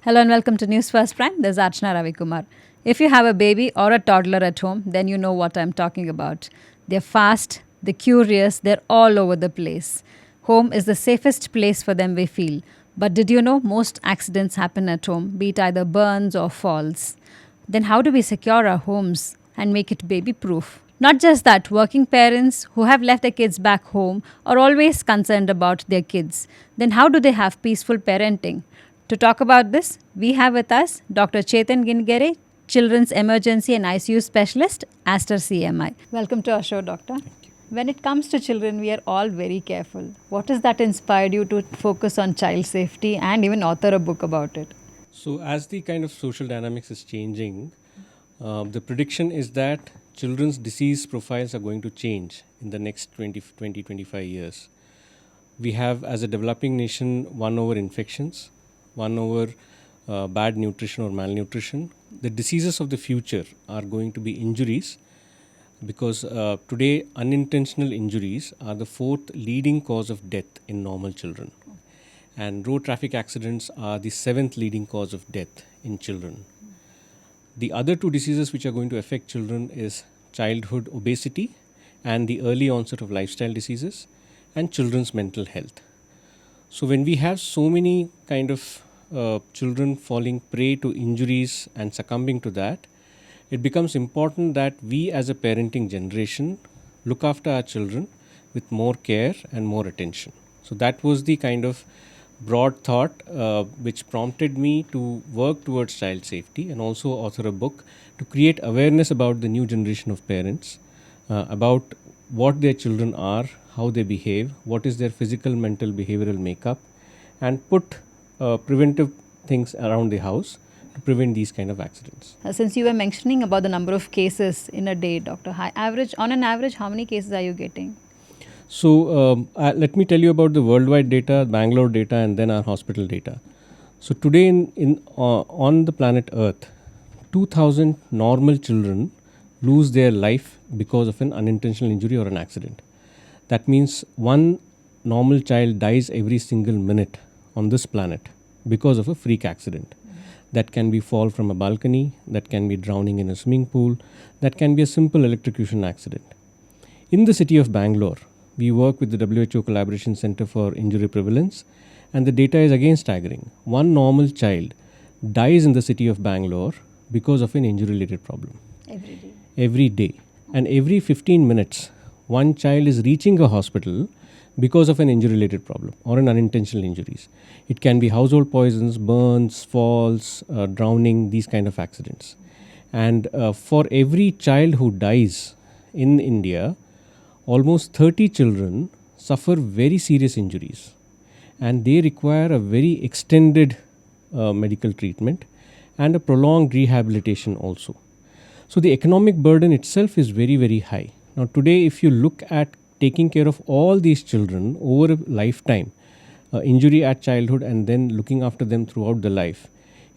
Hello and welcome to NewsFirst Prime. This is Archana Ravikumar. If you have a baby or a toddler at home, then you know what I'm talking about. They're fast, they're curious, they're all over the place. Home is the safest place for them, we feel. But did you know most accidents happen at home, be it either burns or falls? Then how do we secure our homes and make it baby proof? Not just that, working parents who have left their kids back home are always concerned about their kids. Then how do they have peaceful parenting? To talk about this, we have with us Dr. Chetan Ginigeri, Children's Emergency and ICU Specialist, Aster CMI. Welcome to our show, Doctor. When it comes to children, we are all very careful. What is that inspired you to focus on child safety and even author a book about it? So, as the kind of social dynamics is changing, the prediction is that children's disease profiles are going to change in the next 25 years. We have, as a developing nation, won over infections, won over bad nutrition or malnutrition. The diseases of the future are going to be injuries because today unintentional injuries are the fourth leading cause of death in normal children. And road traffic accidents are the seventh leading cause of death in children. The other two diseases which are going to affect children is childhood obesity and the early onset of lifestyle diseases and children's mental health. So when we have so many kind of children falling prey to injuries and succumbing to that, it becomes important that we as a parenting generation look after our children with more care and more attention. So that was the kind of broad thought which prompted me to work towards child safety and also author a book to create awareness about the new generation of parents, about what their children are, how they behave, what is their physical, mental, behavioral makeup, and put preventive things around the house to prevent these kind of accidents. Since you were mentioning about the number of cases in a day, Doctor, on an average, how many cases are you getting? So let me tell you about the worldwide data, Bangalore data, and then our hospital data. So today on the planet Earth, 2,000 normal children lose their life because of an unintentional injury or an accident. That means one normal child dies every single minute on this planet because of a freak accident. That can be fall from a balcony, that can be drowning in a swimming pool, that can be a simple electrocution accident. In the city of Bangalore, we work with the WHO Collaboration Center for Injury Prevalence, and the data is again staggering. One normal child dies in the city of Bangalore because of an injury-related problem. Every day. And every 15 minutes, one child is reaching a hospital because of an injury-related problem or an unintentional injuries. It can be household poisons, burns, falls, drowning, these kind of accidents. And for every child who dies in India, almost 30 children suffer very serious injuries, and they require a very extended medical treatment and a prolonged rehabilitation also. So the economic burden itself is very, very high. Now today, if you look at taking care of all these children over a lifetime, injury at childhood and then looking after them throughout the life,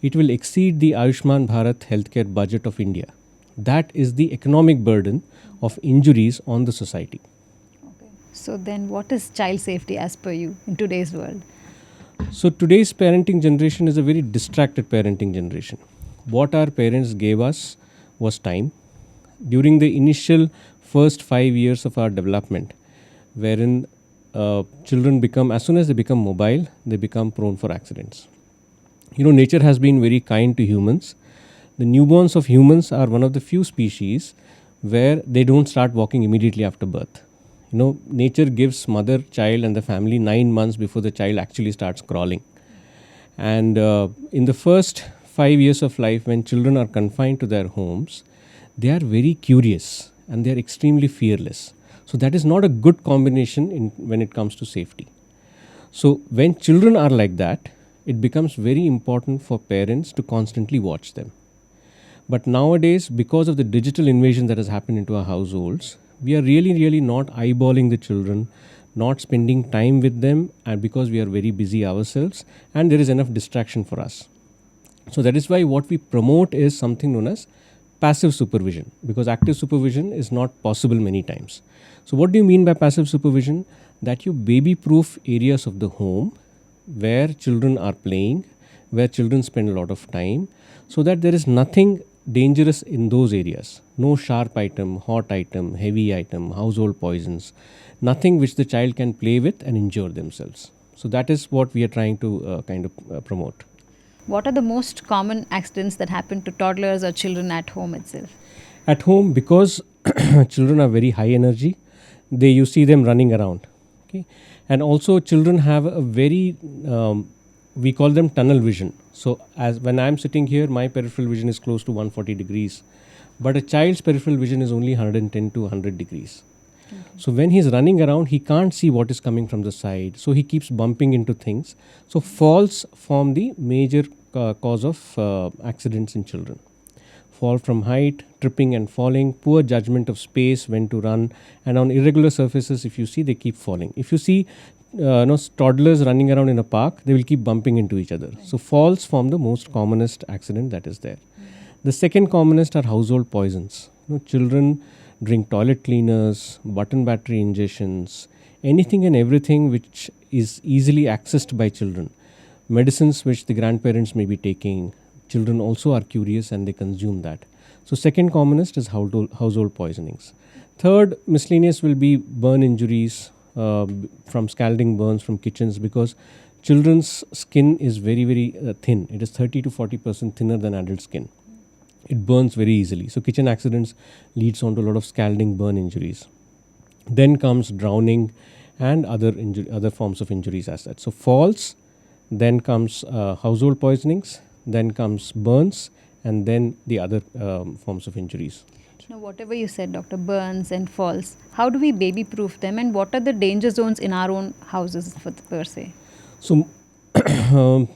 it will exceed the Ayushman Bharat healthcare budget of India. That is the economic burden of injuries on the society. Okay. So then what is child safety as per you in today's world? So today's parenting generation is a very distracted parenting generation. What our parents gave us was time. During the initial first 5 years of our development, wherein children become, as soon as they become mobile, they become prone for accidents. Nature has been very kind to humans. The newborns of humans are one of the few species where they don't start walking immediately after birth. Nature gives mother, child and the family 9 months before the child actually starts crawling. And in the first 5 years of life, when children are confined to their homes, they are very curious and they are extremely fearless. So that is not a good combination when it comes to safety. So when children are like that, it becomes very important for parents to constantly watch them. But nowadays, because of the digital invasion that has happened into our households, we are really not eyeballing the children, not spending time with them, and because we are very busy ourselves and there is enough distraction for us. So that is why what we promote is something known as passive supervision, because active supervision is not possible many times. So what do you mean by passive supervision? That you baby-proof areas of the home where children are playing, where children spend a lot of time, so that there is nothing dangerous in those areas. No sharp item, hot item, heavy item, household poisons, nothing which the child can play with and injure themselves. So that is what we are trying to promote. What are the most common accidents that happen to toddlers or children at home itself? At home, because children are very high energy, you see them running around. Okay, and also children have a very we call them tunnel vision. So as when I'm sitting here, my peripheral vision is close to 140 degrees, but a child's peripheral vision is only 110 to 100 degrees. So when he's running around, he can't see what is coming from the side. So he keeps bumping into things. So falls form the major cause of accidents in children. Fall from height, tripping and falling, poor judgment of space, when to run, and on irregular surfaces, if you see, they keep falling. If you see toddlers running around in a park, they will keep bumping into each other. So falls form the most commonest accident that is there. The second commonest are household poisons. Children drink toilet cleaners, button battery injections, anything and everything which is easily accessed by children. Medicines which the grandparents may be taking, children also are curious and they consume that. So second commonest is household poisonings. Third, miscellaneous will be burn injuries from scalding burns from kitchens, because children's skin is very, very thin. It is 30 to 40% thinner than adult skin. It burns very easily. So kitchen accidents leads on to a lot of scalding burn injuries. Then comes drowning and other forms of injuries as such. So falls, then comes household poisonings, then comes burns, and then the other forms of injuries. Now, whatever you said, Dr. Burns and falls, how do we baby-proof them, and what are the danger zones in our own houses per se? So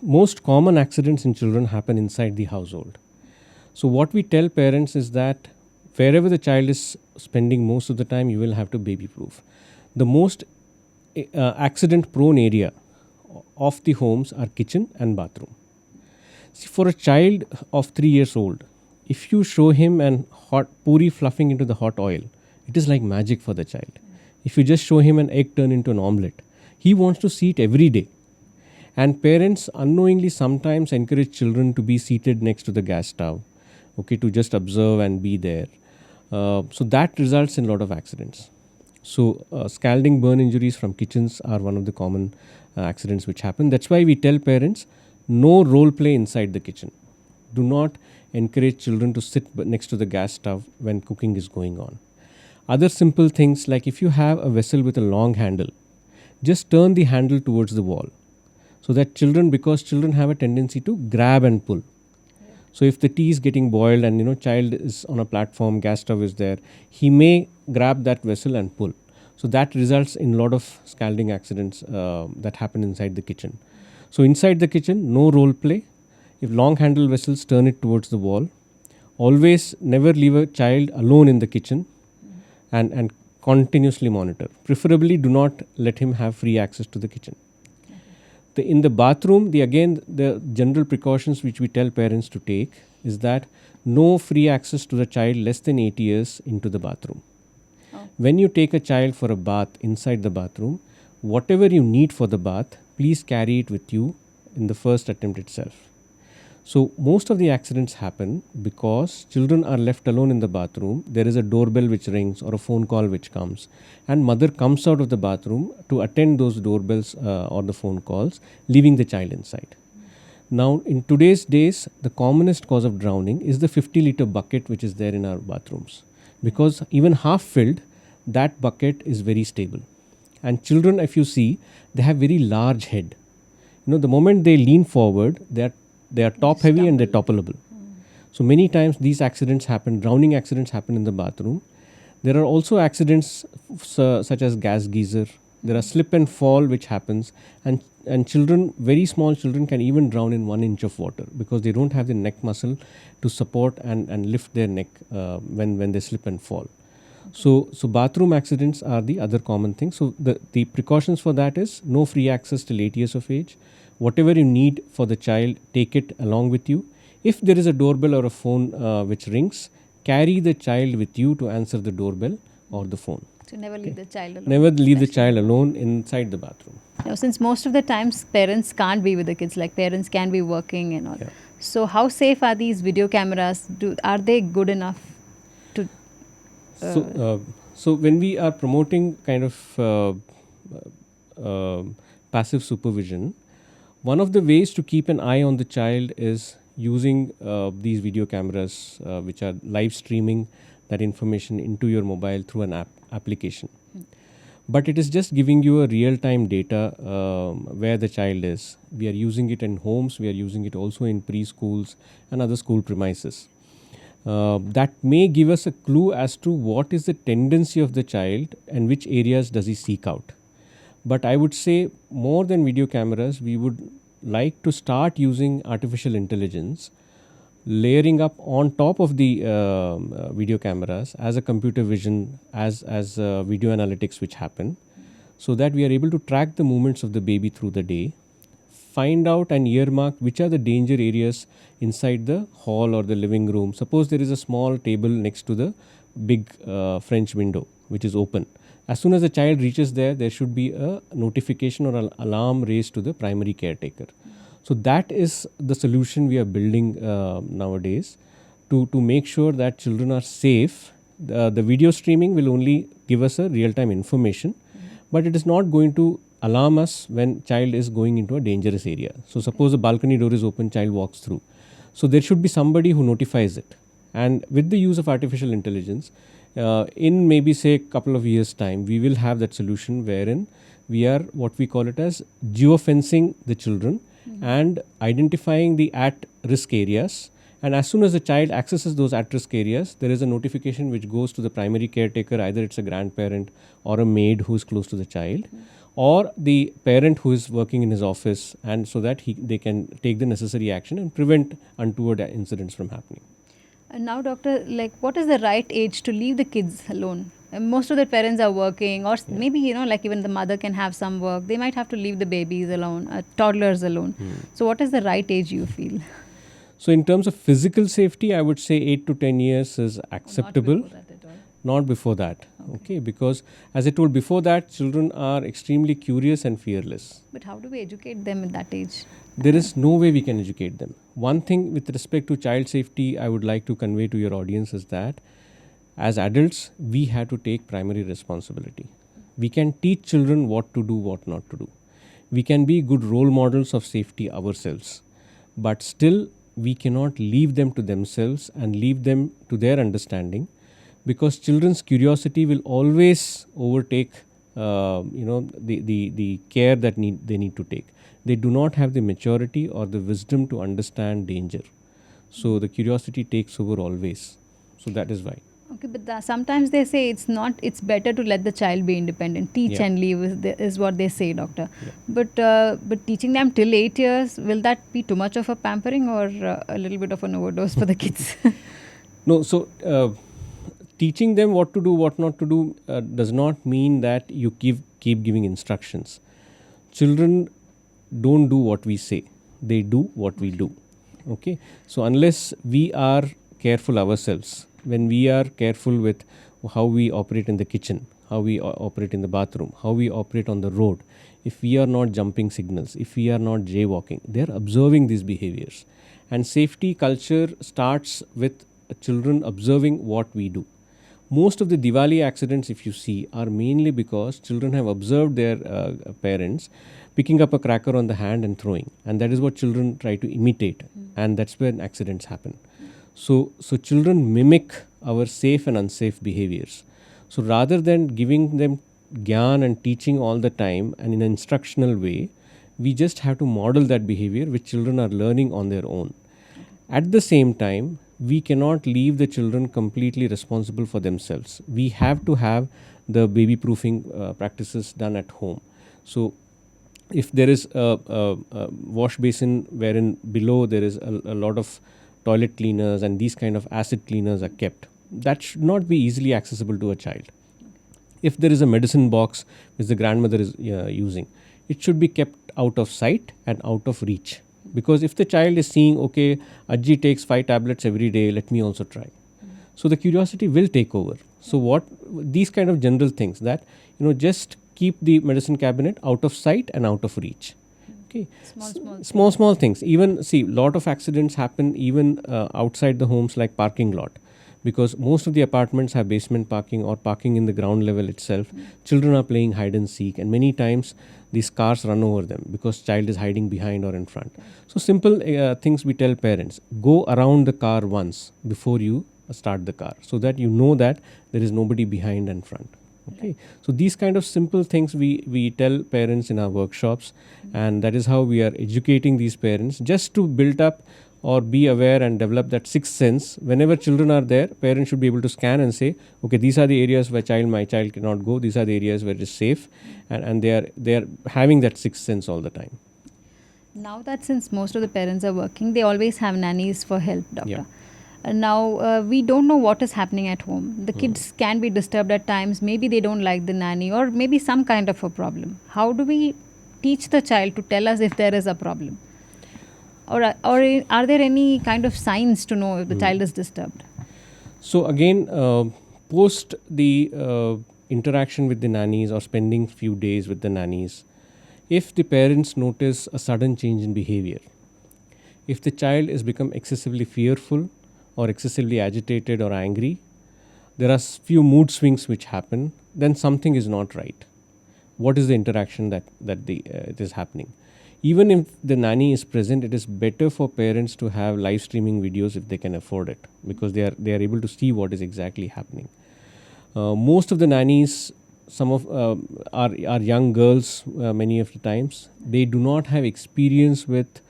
most common accidents in children happen inside the household. So what we tell parents is that wherever the child is spending most of the time, you will have to baby-proof. The most accident-prone area of the homes are kitchen and bathroom. See, for a child of 3 years old, if you show him an hot puri fluffing into the hot oil, it is like magic for the child. If you just show him an egg turn into an omelette, he wants to see it every day. And parents unknowingly sometimes encourage children to be seated next to the gas stove, to just observe and be there. So that results in a lot of accidents. So scalding burn injuries from kitchens are one of the common accidents which happen. That's why we tell parents, no role play inside the kitchen. Do not encourage children to sit next to the gas stove when cooking is going on. Other simple things, like if you have a vessel with a long handle, just turn the handle towards the wall, so that because children have a tendency to grab and pull. So if the tea is getting boiled and child is on a platform, gas stove is there, he may grab that vessel and pull. So that results in a lot of scalding accidents that happen inside the kitchen. So inside the kitchen, no role play. If long handle vessels, turn it towards the wall. Always never leave a child alone in the kitchen, and continuously monitor. Preferably do not let him have free access to the kitchen. In the bathroom, the general precautions which we tell parents to take is that no free access to the child less than 8 years into the bathroom. When you take a child for a bath inside the bathroom, whatever you need for the bath, please carry it with you in the first attempt itself. So most of the accidents happen because children are left alone in the bathroom. There is a doorbell which rings or a phone call which comes, and mother comes out of the bathroom to attend those doorbells or the phone calls, leaving the child inside. Now in today's days, the commonest cause of drowning is the 50-liter bucket which is there in our bathrooms, because even half filled, that bucket is very stable. And children, if you see, they have very large head. The moment they lean forward, they are top heavy and they're toppleable. So many times these accidents happen, drowning accidents happen in the bathroom. There are also accidents such as gas geyser. There are slip and fall which happens, and children, very small children, can even drown in 1 inch of water because they don't have the neck muscle to support and lift their neck when they slip and fall. So bathroom accidents are the other common thing. So the precautions for that is no free access till 8 years of age. Whatever you need for the child, take it along with you. If there is a doorbell or a phone which rings, carry the child with you to answer the doorbell or the phone. So never leave the child alone. Never leave the child alone inside the bathroom. Now, since most of the times parents can't be with the kids, like parents can be working and all. Yeah. So how safe are these video cameras? Are they good enough to? So when we are promoting kind of passive supervision, one of the ways to keep an eye on the child is using these video cameras, which are live streaming that information into your mobile through an application. But it is just giving you a real-time data where the child is. We are using it in homes. We are using it also in preschools and other school premises. That may give us a clue as to what is the tendency of the child and which areas does he seek out. But I would say more than video cameras, we would like to start using artificial intelligence, layering up on top of the video cameras as a computer vision, as video analytics which happen, so that we are able to track the movements of the baby through the day, find out and earmark which are the danger areas inside the hall or the living room. Suppose there is a small table next to the big French window which is open. As soon as the child reaches there, there should be a notification or an alarm raised to the primary caretaker. So that is the solution we are building nowadays to make sure that children are safe. The video streaming will only give us a real-time information, but it is not going to alarm us when child is going into a dangerous area. So suppose a balcony door is open, child walks through. So there should be somebody who notifies it. And with the use of artificial intelligence, in maybe say a couple of years time, we will have that solution wherein we are what we call it as geofencing the children and identifying the at-risk areas. And as soon as the child accesses those at-risk areas, there is a notification which goes to the primary caretaker, either it's a grandparent or a maid who is close to the child, or the parent who is working in his office, and so that they can take the necessary action and prevent untoward incidents from happening. And now, doctor, like, what is the right age to leave the kids alone? Most of the parents are working, or maybe, like even the mother can have some work. They might have to leave the babies alone, toddlers alone. So what is the right age you feel? So in terms of physical safety, I would say 8 to 10 years is acceptable. Not before that. Okay, because as I told before that, children are extremely curious and fearless. But how do we educate them at that age? There is no way we can educate them. One thing with respect to child safety I would like to convey to your audience is that as adults, we have to take primary responsibility. We can teach children what to do, what not to do. We can be good role models of safety ourselves. But still, we cannot leave them to themselves and leave them to their understanding, because children's curiosity will always overtake the care that they need to take. They do not have the maturity or the wisdom to understand danger. So the curiosity takes over always. So that is why. Okay, but sometimes they say it's better to let the child be independent. Teach and leave is what they say, doctor. Yeah. But teaching them till 8 years, will that be too much of a pampering or a little bit of an overdose for the kids? No, so teaching them what to do, what not to do does not mean that you keep giving instructions. Children don't do what we say. They do what we do. Okay. So unless we are careful ourselves, when we are careful with how we operate in the kitchen, how we operate in the bathroom, how we operate on the road, if we are not jumping signals, if we are not jaywalking, they are observing these behaviors. And safety culture starts with children observing what we do. Most of the Diwali accidents, if you see, are mainly because children have observed their parents picking up a cracker on the hand and throwing. And that is what children try to imitate. And that's when accidents happen. So children mimic our safe and unsafe behaviors. So rather than giving them gyan and teaching all the time and in an instructional way, we just have to model that behavior which children are learning on their own. At the same time, we cannot leave the children completely responsible for themselves. We have to have the baby proofing practices done at home. So if there is a wash basin wherein below there is a lot of toilet cleaners and these kind of acid cleaners are kept, that should not be easily accessible to a child. If there is a medicine box which the grandmother is using, it should be kept out of sight and out of reach. Because if the child is seeing, okay, Ajji takes 5 tablets every day, let me also try. So the curiosity will take over. So what these kind of general things that just keep the medicine cabinet out of sight and out of reach. Okay, small things. Even see, lot of accidents happen even outside the homes, like parking lot, because most of the apartments have basement parking or parking in the ground level itself. Children are playing hide and seek, and many times these cars run over them because child is hiding behind or in front. So simple things we tell parents: go around the car once before you start the car, so that you know that there is nobody behind and front. Okay, so these kind of simple things we tell parents in our workshops, and that is how we are educating these parents, just to build up or be aware and develop that sixth sense. Whenever children are there, parents should be able to scan and say, okay, these are the areas where my child cannot go, these are the areas where it is safe, and they are having that sixth sense all the time. Now that since most of the parents are working, they always have nannies for help, doctor. Yeah. Now we don't know what is happening at home. The kids can be disturbed at times. Maybe they don't like the nanny, or maybe some kind of a problem. How do we teach the child to tell us if there is a problem? Or are there any kind of signs to know if the child is disturbed? So again, post the interaction with the nannies or spending few days with the nannies, if the parents notice a sudden change in behavior, if the child is become excessively fearful or excessively agitated or angry, there are few mood swings which happen, then something is not right. What is the interaction that it is happening? Even if the nanny is present, it is better for parents to have live streaming videos if they can afford it, because they are able to see what is exactly happening. Most of the nannies, some of are young girls. Many of the times they do not have experience with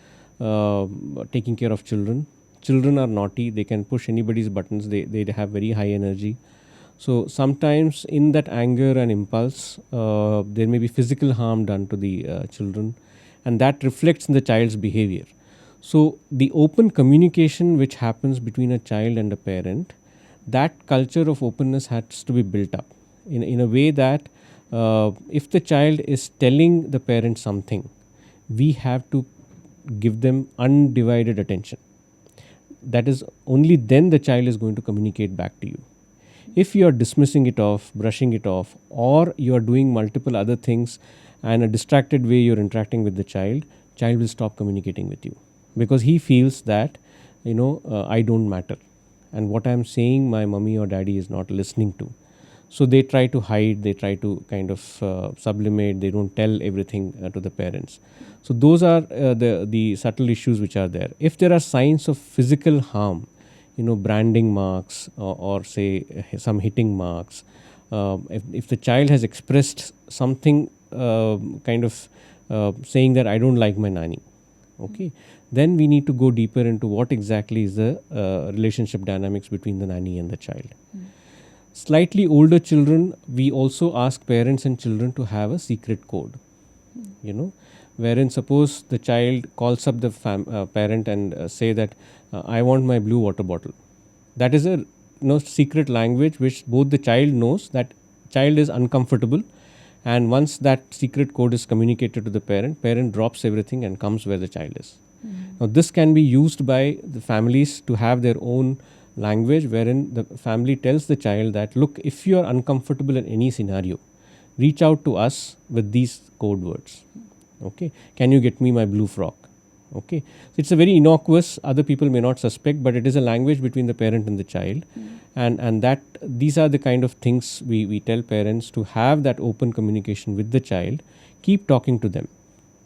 taking care of children. Children are naughty. They can push anybody's buttons. They have very high energy. So sometimes in that anger and impulse, there may be physical harm done to the children, and that reflects in the child's behavior. So the open communication which happens between a child and a parent, that culture of openness has to be built up in a way that if the child is telling the parent something, we have to give them undivided attention. That is only then the child is going to communicate back to you. If you are dismissing it off, brushing it off, or you are doing multiple other things and a distracted way you're interacting with the child will stop communicating with you, because he feels that I don't matter, and what I'm saying my mommy or daddy is not listening to. So they try to hide, they try to kind of sublimate, they don't tell everything to the parents. So those are the subtle issues which are there. If there are signs of physical harm, branding marks or say some hitting marks, if the child has expressed something kind of saying that I don't like my nanny, okay, then we need to go deeper into what exactly is the relationship dynamics between the nanny and the child. Slightly older children, we also ask parents and children to have a secret code, wherein suppose the child calls up the parent and say that I want my blue water bottle. That is a secret language which both the child knows that child is uncomfortable, and once that secret code is communicated to the parent drops everything and comes where the child is. Now this can be used by the families to have their own language, wherein the family tells the child that, look, if you are uncomfortable in any scenario, reach out to us with these code words. Okay, can you get me my blue frock? Okay, so it's a very innocuous, other people may not suspect, but it is a language between the parent and the child. And that these are the kind of things we tell parents to have that open communication with the child. Keep talking to them,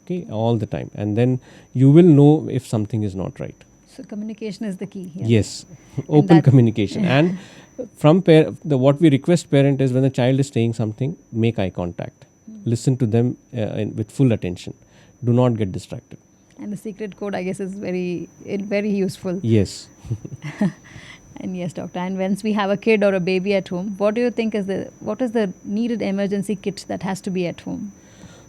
okay, all the time, and then you will know if something is not right. So communication is the key here. Yes, open communication. And from what we request parent is, when the child is saying something, make eye contact. Listen to them with full attention. Do not get distracted. And the secret code, I guess, is very useful. Yes. And yes, doctor. And once we have a kid or a baby at home, what do you think is the needed emergency kit that has to be at home?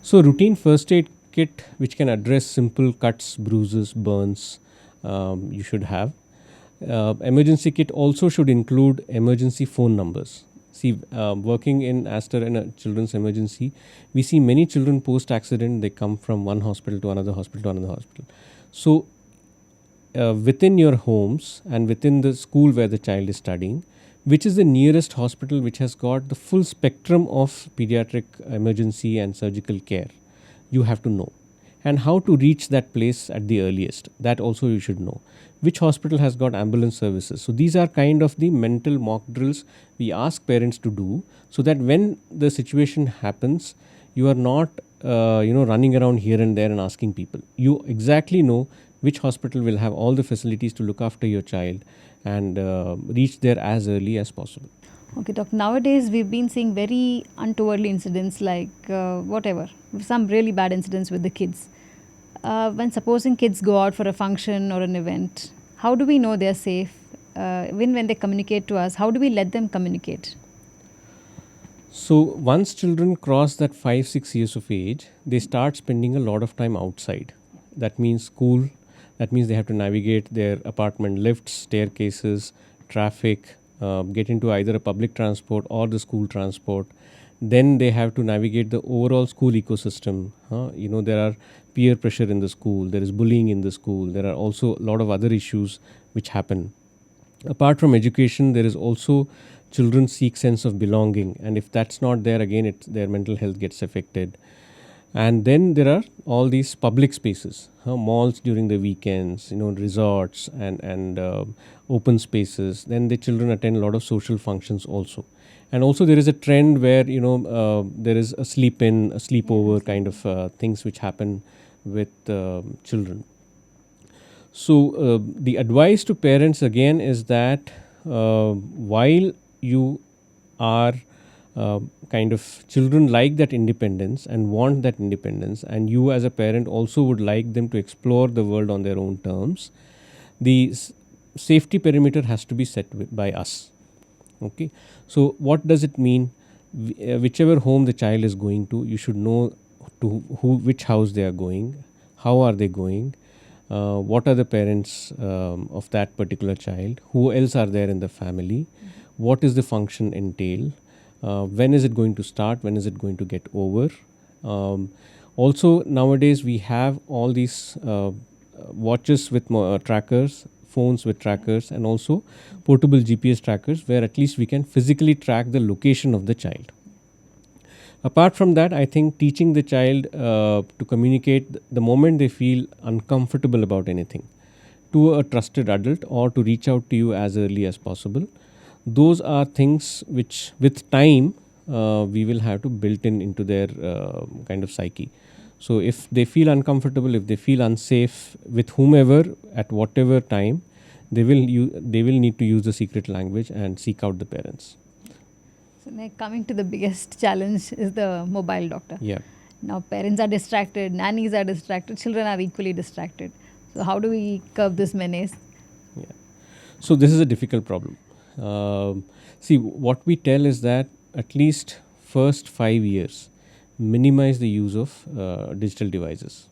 So routine first aid kit which can address simple cuts, bruises, burns, you should have. Emergency kit also should include emergency phone numbers. See, working in Aster in a children's emergency, we see many children post-accident, they come from one hospital to another hospital to another hospital. So, within your homes and within the school where the child is studying, which is the nearest hospital which has got the full spectrum of pediatric emergency and surgical care. You have to know. And how to reach that place at the earliest, that also you should know. Which hospital has got ambulance services. So these are kind of the mental mock drills we ask parents to do, so that when the situation happens, you are not running around here and there and asking people. You exactly know which hospital will have all the facilities to look after your child and reach there as early as possible. Okay, Doc. Nowadays, we've been seeing very untowardly incidents like some really bad incidents with the kids. When supposing kids go out for a function or an event, how do we know they're safe? Even when they communicate to us, how do we let them communicate? So once children cross that 5-6 years of age, they start spending a lot of time outside. That means school. That means they have to navigate their apartment lifts, staircases, traffic, get into either a public transport or the school transport. Then they have to navigate the overall school ecosystem. There are peer pressure in the school, there is bullying in the school, there are also a lot of other issues which happen. Apart from education, there is also children seek sense of belonging, and if that's not there, again their mental health gets affected. And then there are all these public spaces, malls during the weekends, resorts and open spaces. Then the children attend a lot of social functions also. And also there is a trend where there is a sleep-in, a sleepover kind of things which happen with children. So the advice to parents again is that while you are children like that independence and want that independence, and you as a parent also would like them to explore the world on their own terms, the safety perimeter has to be set by us. Okay, so what does it mean? Whichever home the child is going to, you should know to which house they are going, how are they going, what are the parents of that particular child, who else are there in the family, what is the function entail, when is it going to start, when is it going to get over. Also nowadays we have all these watches with trackers, phones with trackers, and also portable GPS trackers where at least we can physically track the location of the child. Apart from that, I think teaching the child to communicate the moment they feel uncomfortable about anything to a trusted adult or to reach out to you as early as possible. Those are things which with time we will have to build into their kind of psyche. So if they feel uncomfortable, if they feel unsafe with whomever at whatever time, they will need to use the secret language and seek out the parents. So now coming to the biggest challenge is the mobile, doctor. Yeah. Now parents are distracted, nannies are distracted, children are equally distracted. So how do we curb this menace? Yeah. So this is a difficult problem. See, what we tell is that at least first 5 years, minimize the use of digital devices.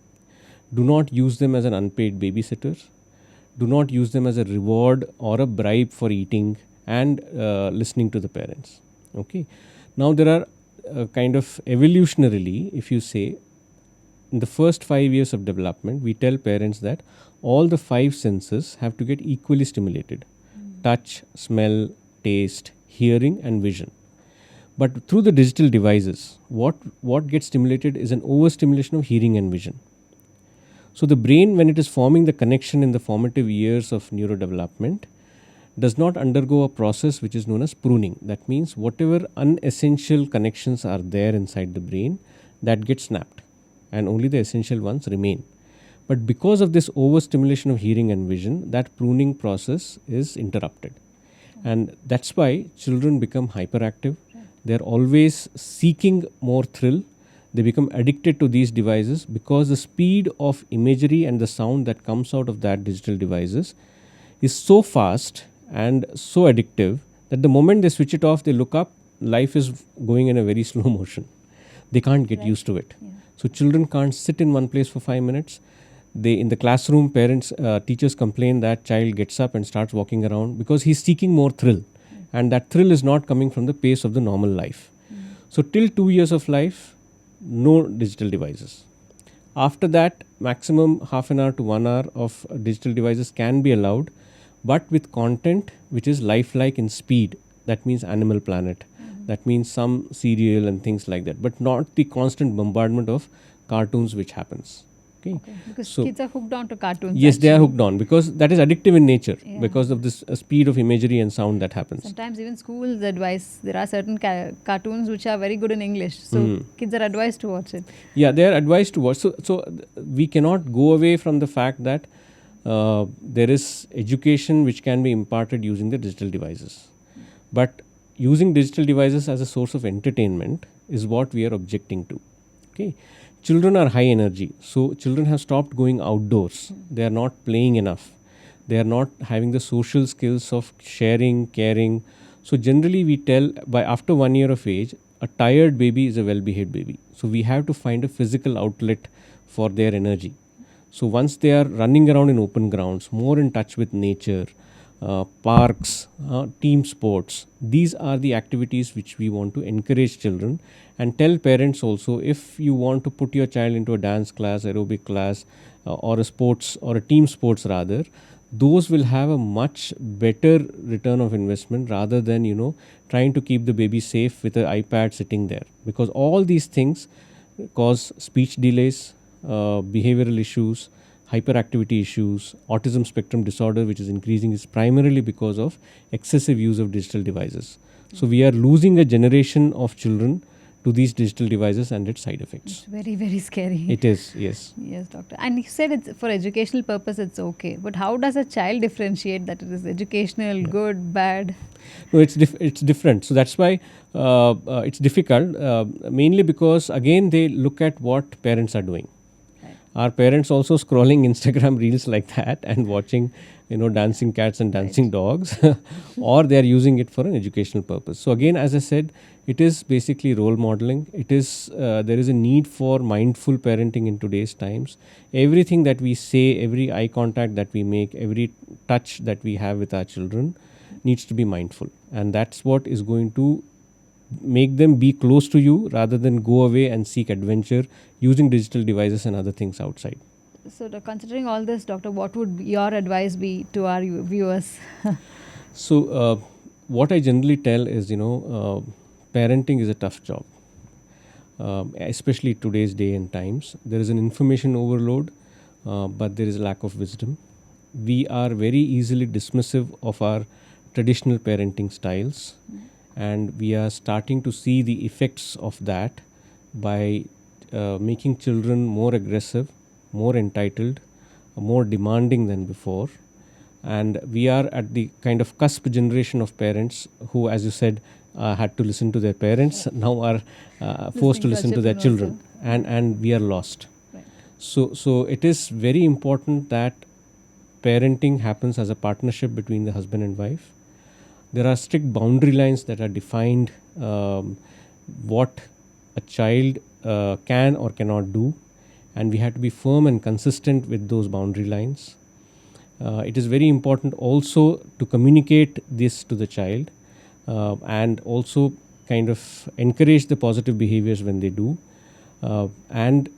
Do not use them as an unpaid babysitter. Do not use them as a reward or a bribe for eating and listening to the parents. Okay. Now there are kind of evolutionarily, if you say, in the first 5 years of development, we tell parents that all the 5 senses have to get equally stimulated. Touch, smell, taste, hearing and vision. But through the digital devices, what gets stimulated is an overstimulation of hearing and vision. So the brain, when it is forming the connection in the formative years of neurodevelopment, does not undergo a process which is known as pruning. That means whatever unessential connections are there inside the brain, that gets snapped and only the essential ones remain. But because of this overstimulation of hearing and vision, that pruning process is interrupted. And that's why children become hyperactive. They're always seeking more thrill. They become addicted to these devices because the speed of imagery and the sound that comes out of that digital devices is so fast and so addictive that the moment they switch it off, they look up, life is going in a very slow motion. They can't get used to it. Yeah. So children can't sit in one place for 5 minutes. In the classroom, teachers complain that child gets up and starts walking around because he's seeking more thrill. And that thrill is not coming from the pace of the normal life. So till 2 years of life, no digital devices. After that, maximum half an hour to 1 hour of digital devices can be allowed, but with content which is lifelike in speed. That means Animal Planet. That means some serial and things like that, but not the constant bombardment of cartoons which happens. Okay. Because So kids are hooked on to cartoons. yes, they are actually. hooked on because that is addictive in nature Yeah. because of this speed of imagery and sound that happens. Sometimes even schools advise, there are certain cartoons which are very good in English. So kids are advised to watch it. Yeah, they are advised to watch. So we cannot go away from the fact that there is education which can be imparted using the digital devices. But using digital devices as a source of entertainment is what we are objecting to. Okay. Children are high energy. So children have stopped going outdoors. They are not playing enough. They are not having the social skills of sharing, caring. So generally we tell by after 1 year of age, a tired baby is a well-behaved baby. So we have to find a physical outlet for their energy. So once they are running around in open grounds, more in touch with nature, parks, team sports, these are the activities which we want to encourage children, and tell parents also, if you want to put your child into a dance class, aerobic class, or a sports or a team sports rather, those will have a much better return of investment rather than trying to keep the baby safe with an iPad sitting there, because all these things cause speech delays, behavioral issues, hyperactivity issues. Autism spectrum disorder, which is increasing, is primarily because of excessive use of digital devices. So we are losing a generation of children to these digital devices and its side effects. It's very, very scary. It is, yes. Yes, doctor. And you said it's for educational purpose, it's okay. But how does a child differentiate that it is educational, good, bad? No, it's different. So that's why it's difficult, mainly because, again, they look at what parents are doing. Our parents also scrolling Instagram reels like that and watching, dancing cats and dancing dogs, or they are using it for an educational purpose. So again, as I said, it is basically role modeling. It is there is a need for mindful parenting in today's times. Everything that we say, every eye contact that we make, every touch that we have with our children needs to be mindful, and that's what is going to make them be close to you rather than go away and seek adventure using digital devices and other things outside. So considering all this, doctor, what would your advice be to our viewers? So what I generally tell is, parenting is a tough job, especially today's day and times. There is an information overload, but there is a lack of wisdom. We are very easily dismissive of our traditional parenting styles, and we are starting to see the effects of that by making children more aggressive, more entitled, more demanding than before. And we are at the kind of cusp generation of parents who, as you said, had to listen to their parents, now are forced to listen to their children, and we are lost. Right. So it is very important that parenting happens as a partnership between the husband and wife. There are strict boundary lines that are defined, what a child can or cannot do, and we have to be firm and consistent with those boundary lines. It is very important also to communicate this to the child, and also kind of encourage the positive behaviors when they do, and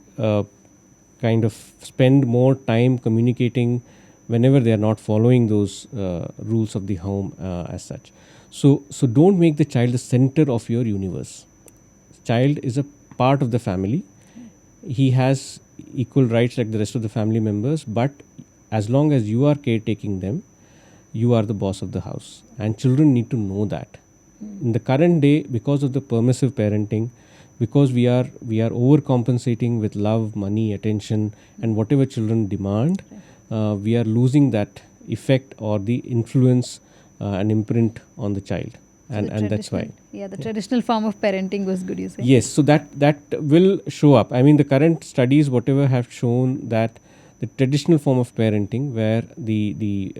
kind of spend more time communicating whenever they are not following those rules of the home as such. So don't make the child the center of your universe. Child is a part of the family. He has equal rights like the rest of the family members, but as long as you are caretaking them, you are the boss of the house, and children need to know that. In the current day, because of the permissive parenting, because we are overcompensating with love, money, attention, and whatever children demand, we are losing that effect or the influence and imprint on the child, and that's why. Yeah, the traditional form of parenting was good, you say? Yes, so that will show up. I mean, the current studies, whatever, have shown that the traditional form of parenting, where the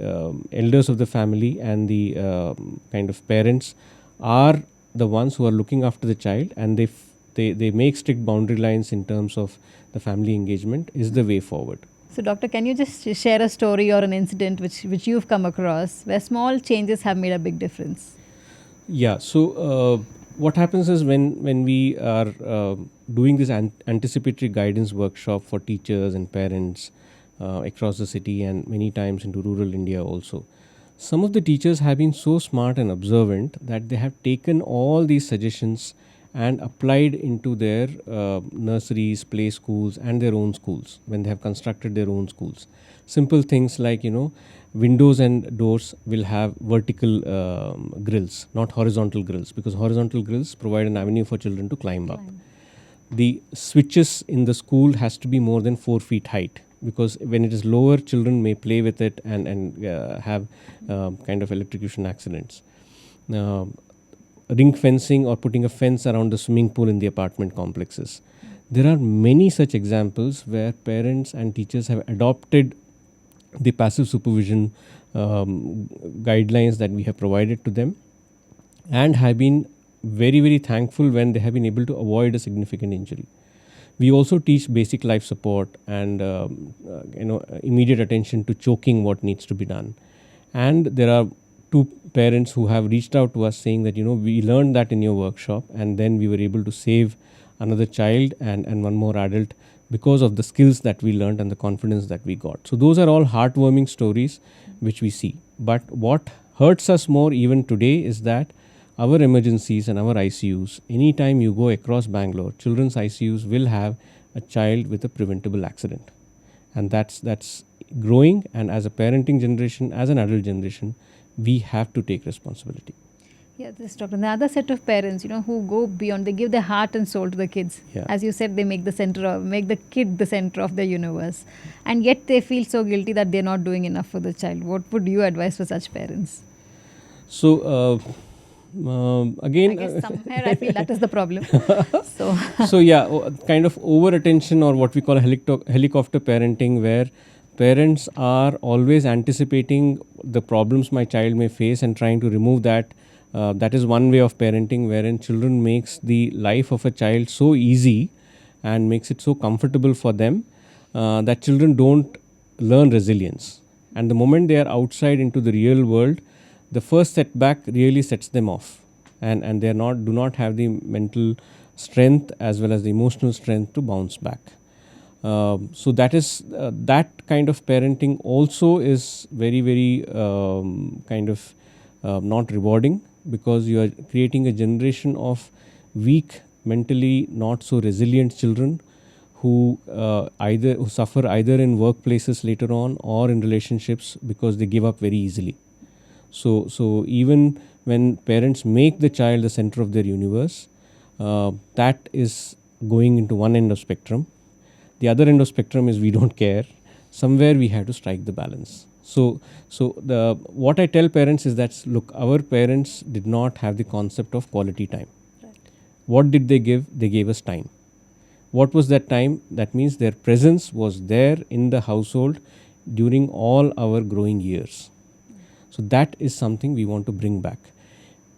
elders of the family and the kind of parents are the ones who are looking after the child, and they make strict boundary lines in terms of the family engagement, is the way forward. So, doctor, can you just share a story or an incident which you've come across where small changes have made a big difference? Yeah. So what happens is when we are doing this anticipatory guidance workshop for teachers and parents across the city and many times into rural India also. Some of the teachers have been so smart and observant that they have taken all these suggestions and applied into their nurseries, play schools, and their own schools when they have constructed their own schools. Simple things like, windows and doors will have vertical grills, not horizontal grills, because horizontal grills provide an avenue for children to climb up. The switches in the school has to be more than 4 feet height, because when it is lower, children may play with it and have kind of electrocution accidents. Ring fencing or putting a fence around the swimming pool in the apartment complexes. There are many such examples where parents and teachers have adopted the passive supervision guidelines that we have provided to them, and have been very, very thankful when they have been able to avoid a significant injury. We also teach basic life support and immediate attention to choking, what needs to be done. And there are 2 parents who have reached out to us saying that, we learned that in your workshop, and then we were able to save another child and one more adult because of the skills that we learned and the confidence that we got. So those are all heartwarming stories which we see. But what hurts us more even today is that our emergencies and our ICUs, anytime you go across Bangalore, children's ICUs will have a child with a preventable accident. And that's growing, and as a parenting generation, as an adult generation, we have to take responsibility. Yeah, this doctor. The other set of parents, who go beyond, they give their heart and soul to the kids. Yeah. As you said, they make the kid the center of the universe. And yet they feel so guilty that they're not doing enough for the child. What would you advise for such parents? So, again, I guess somewhere I feel that is the problem. So, kind of over attention, or what we call a helicopter parenting, where parents are always anticipating the problems my child may face and trying to remove that. That is one way of parenting, wherein children makes the life of a child so easy and makes it so comfortable for them that children don't learn resilience. And the moment they are outside into the real world, the first setback really sets them off, and they do not have the mental strength as well as the emotional strength to bounce back. So that is that kind of parenting also is very, very not rewarding, because you are creating a generation of weak, mentally not so resilient children who suffer either in workplaces later on or in relationships because they give up very easily. So even when parents make the child the center of their universe, that is going into one end of spectrum. The other end of spectrum is we don't care. Somewhere we have to strike the balance. So what I tell parents is that, look, our parents did not have the concept of quality time. Right. What did they give? They gave us time. What was that time? That means their presence was there in the household during all our growing years. So that is something we want to bring back.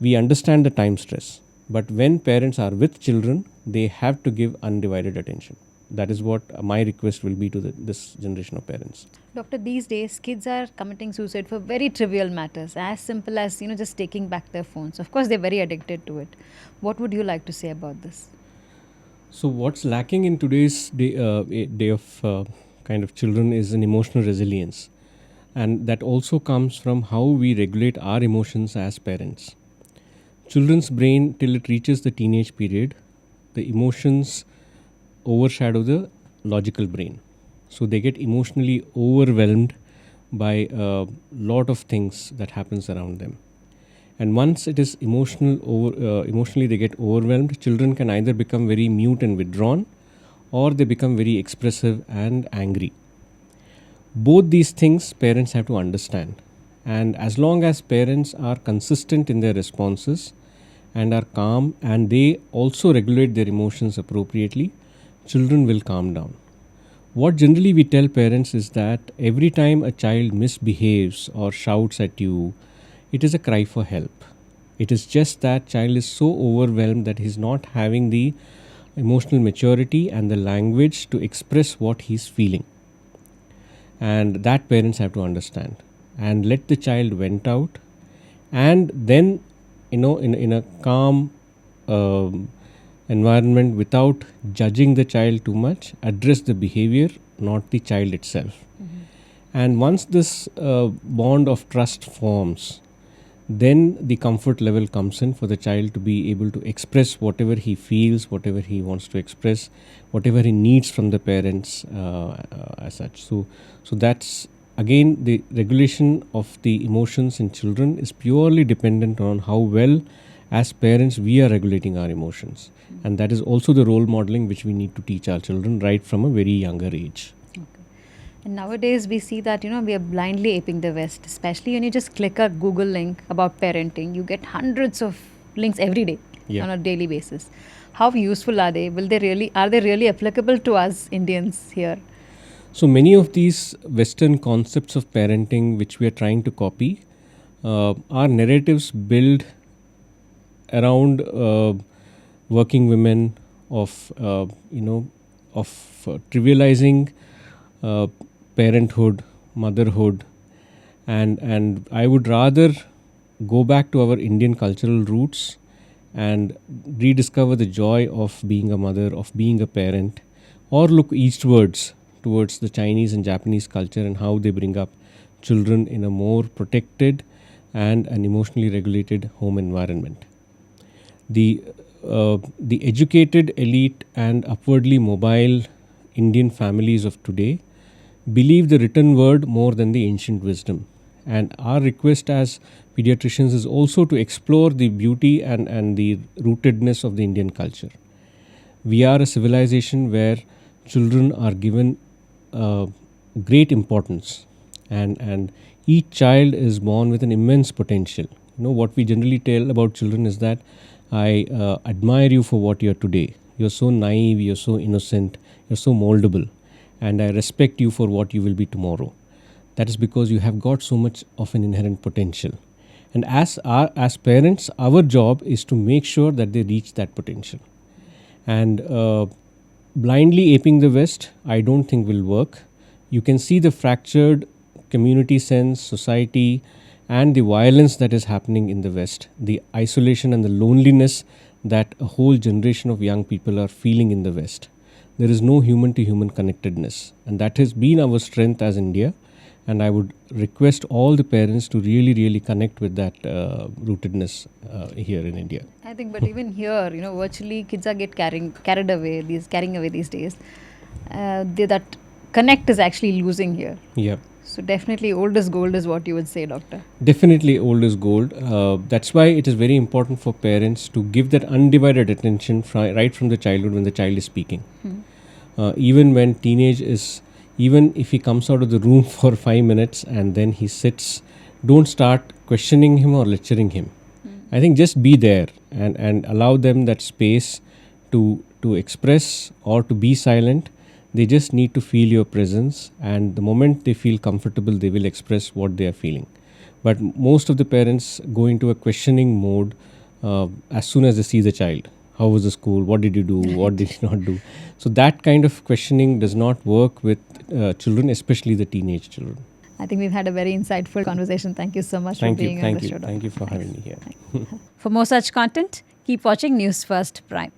We understand the time stress, but when parents are with children, they have to give undivided attention. That is what my request will be to this generation of parents. Doctor, these days kids are committing suicide for very trivial matters, as simple as just taking back their phones. Of course, they're very addicted to it. What would you like to say about this? So what's lacking in today's day of kind of children is an emotional resilience, and that also comes from how we regulate our emotions as parents. Children's brain, till it reaches the teenage period, the emotions overshadow the logical brain. So they get emotionally overwhelmed by a lot of things that happens around them. And once it is emotionally they get overwhelmed, children can either become very mute and withdrawn, or they become very expressive and angry. Both these things parents have to understand. And as long as parents are consistent in their responses and are calm, and they also regulate their emotions appropriately, children will calm down. What generally we tell parents is that every time a child misbehaves or shouts at you, it is a cry for help. It is just that child is so overwhelmed that he's not having the emotional maturity and the language to express what he's feeling. And that parents have to understand and let the child vent out, and then in a calm environment, without judging the child too much, address the behavior, not the child itself. And once this bond of trust forms, then the comfort level comes in for the child to be able to express whatever he feels, whatever he wants to express, whatever he needs from the parents as such. So that's again the regulation of the emotions in children is purely dependent on how well as parents we are regulating our emotions, and that is also the role modeling which we need to teach our children right from a very younger age. And nowadays we see that, we are blindly aping the West, especially when you just click a Google link about parenting, you get hundreds of links every day on a daily basis. How useful are they? Are they really applicable to us Indians here? So many of these Western concepts of parenting which we are trying to copy, our narratives build around working women, of trivializing parenthood, motherhood, and I would rather go back to our Indian cultural roots and rediscover the joy of being a mother, of being a parent, or look eastwards towards the Chinese and Japanese culture and how they bring up children in a more protected and an emotionally regulated home environment. The educated elite and upwardly mobile Indian families of today believe the written word more than the ancient wisdom. And our request as pediatricians is also to explore the beauty and the rootedness of the Indian culture. We are a civilization where children are given great importance, and each child is born with an immense potential. What we generally tell about children is that I admire you for what you are today. You're so naive, you're so innocent, you're so moldable, and I respect you for what you will be tomorrow. That is because you have got so much of an inherent potential. And as parents, our job is to make sure that they reach that potential. And blindly aping the West, I don't think will work. You can see the fractured community sense, society, and the violence that is happening in the West, the isolation and the loneliness that a whole generation of young people are feeling in the West. There is no human to human connectedness, and that has been our strength as India. And I would request all the parents to really, really connect with that rootedness here in India. I think, but even here, virtually kids are carrying away these days. That connect is actually losing here. Yeah. So definitely old is gold is what you would say, doctor. Definitely old is gold. That's why it is very important for parents to give that undivided attention right from the childhood when the child is speaking. Even when teenage is, even if he comes out of the room for 5 minutes and then he sits, don't start questioning him or lecturing him. I think just be there and allow them that space to express or to be silent. They just need to feel your presence, and the moment they feel comfortable, they will express what they are feeling. But most of the parents go into a questioning mode as soon as they see the child. How was the school? What did you do? What did you not do? So that kind of questioning does not work with children, especially the teenage children. I think we've had a very insightful conversation. Thank you so much for being on the show. Thank you for having me here. For more such content, keep watching News First Prime.